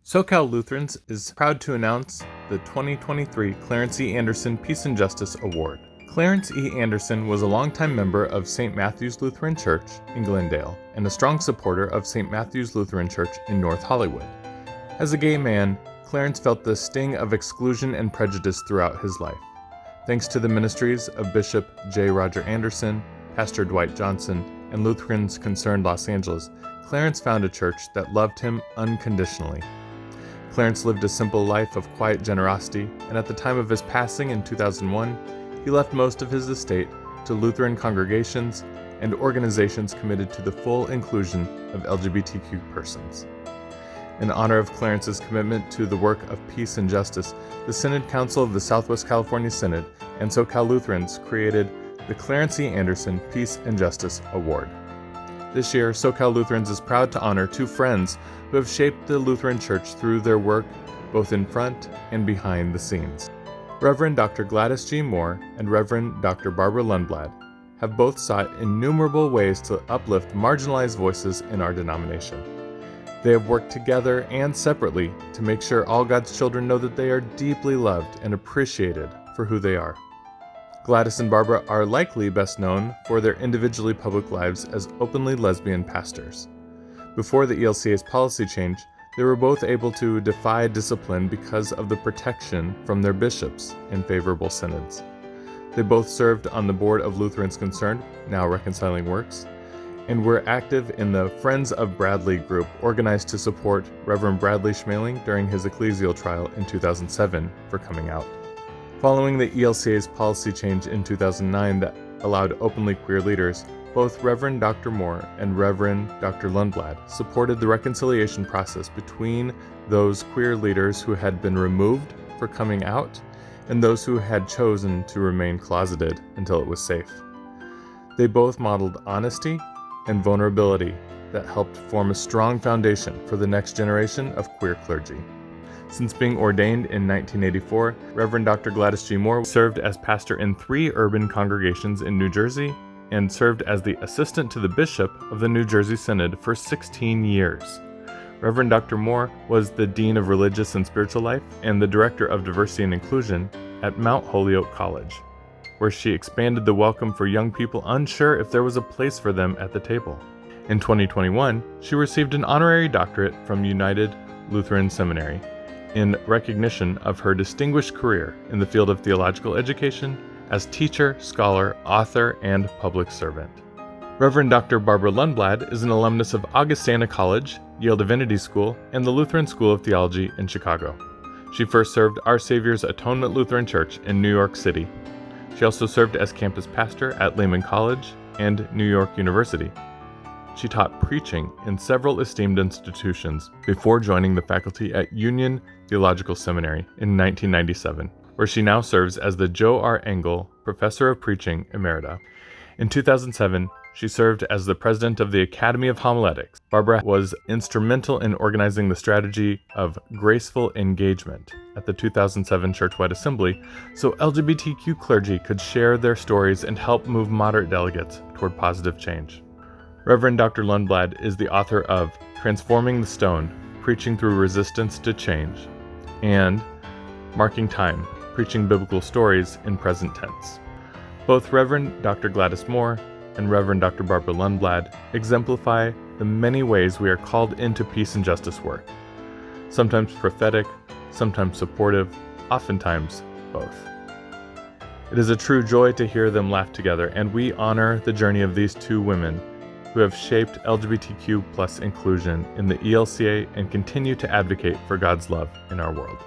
SoCal Lutherans is proud to announce the 2023 Clarence E. Anderson Peace and Justice Award. Clarence E. Anderson was a longtime member of St. Matthew's Lutheran Church in Glendale and a strong supporter of St. Matthew's Lutheran Church in North Hollywood. As a gay man, Clarence felt the sting of exclusion and prejudice throughout his life. Thanks to the ministries of Bishop J. Roger Anderson, Pastor Dwight Johnson, and Lutherans Concerned Los Angeles, Clarence found a church that loved him unconditionally. Clarence lived a simple life of quiet generosity, and at the time of his passing in 2001, he left most of his estate to Lutheran congregations and organizations committed to the full inclusion of LGBTQ persons. In honor of Clarence's commitment to the work of peace and justice, the Synod Council of the Southwest California Synod and SoCal Lutherans created the Clarence E. Anderson Peace and Justice Award. This year, SoCal Lutherans is proud to honor two friends who have shaped the Lutheran Church through their work both in front and behind the scenes. Reverend Dr. Gladys G. Moore and Reverend Dr. Barbara Lundblad have both sought innumerable ways to uplift marginalized voices in our denomination. They have worked together and separately to make sure all God's children know that they are deeply loved and appreciated for who they are. Gladys and Barbara are likely best known for their individually public lives as openly lesbian pastors. Before the ELCA's policy change, they were both able to defy discipline because of the protection from their bishops in favorable synods. They both served on the board of Lutherans Concerned, now Reconciling Works, and were active in the Friends of Bradley group organized to support Reverend Bradley Schmeling during his ecclesial trial in 2007 for coming out. Following the ELCA's policy change in 2009 that allowed openly queer leaders, both Reverend Dr. Moore and Reverend Dr. Lundblad supported the reconciliation process between those queer leaders who had been removed for coming out and those who had chosen to remain closeted until it was safe. They both modeled honesty and vulnerability that helped form a strong foundation for the next generation of queer clergy. Since being ordained in 1984, Reverend Dr. Gladys G. Moore served as pastor in 3 urban congregations in New Jersey and served as the assistant to the bishop of the New Jersey Synod for 16 years. Reverend Dr. Moore was the Dean of Religious and Spiritual Life and the Director of Diversity and Inclusion at Mount Holyoke College, where she expanded the welcome for young people unsure if there was a place for them at the table. In 2021, she received an honorary doctorate from United Lutheran Seminary in recognition of her distinguished career in the field of theological education as teacher, scholar, author, and public servant. Reverend Dr. Barbara Lundblad is an alumnus of Augustana College, Yale Divinity School, and the Lutheran School of Theology in Chicago. She first served Our Savior's Atonement Lutheran Church in New York City. She also served as campus pastor at Lehman College and New York University. She taught preaching in several esteemed institutions before joining the faculty at Union Theological Seminary in 1997, where she now serves as the Joe R. Engel Professor of Preaching Emerita. In 2007, she served as the president of the Academy of Homiletics. Barbara was instrumental in organizing the strategy of graceful engagement at the 2007 Churchwide Assembly so LGBTQ clergy could share their stories and help move moderate delegates toward positive change. Reverend Dr. Lundblad is the author of Transforming the Stone, Preaching Through Resistance to Change, and Marking Time, Preaching Biblical Stories in Present Tense. Both Reverend Dr. Gladys Moore and Reverend Dr. Barbara Lundblad exemplify the many ways we are called into peace and justice work. Sometimes prophetic, sometimes supportive, oftentimes both. It is a true joy to hear them laugh together, and we honor the journey of these two women who have shaped LGBTQ+ inclusion in the ELCA and continue to advocate for God's love in our world.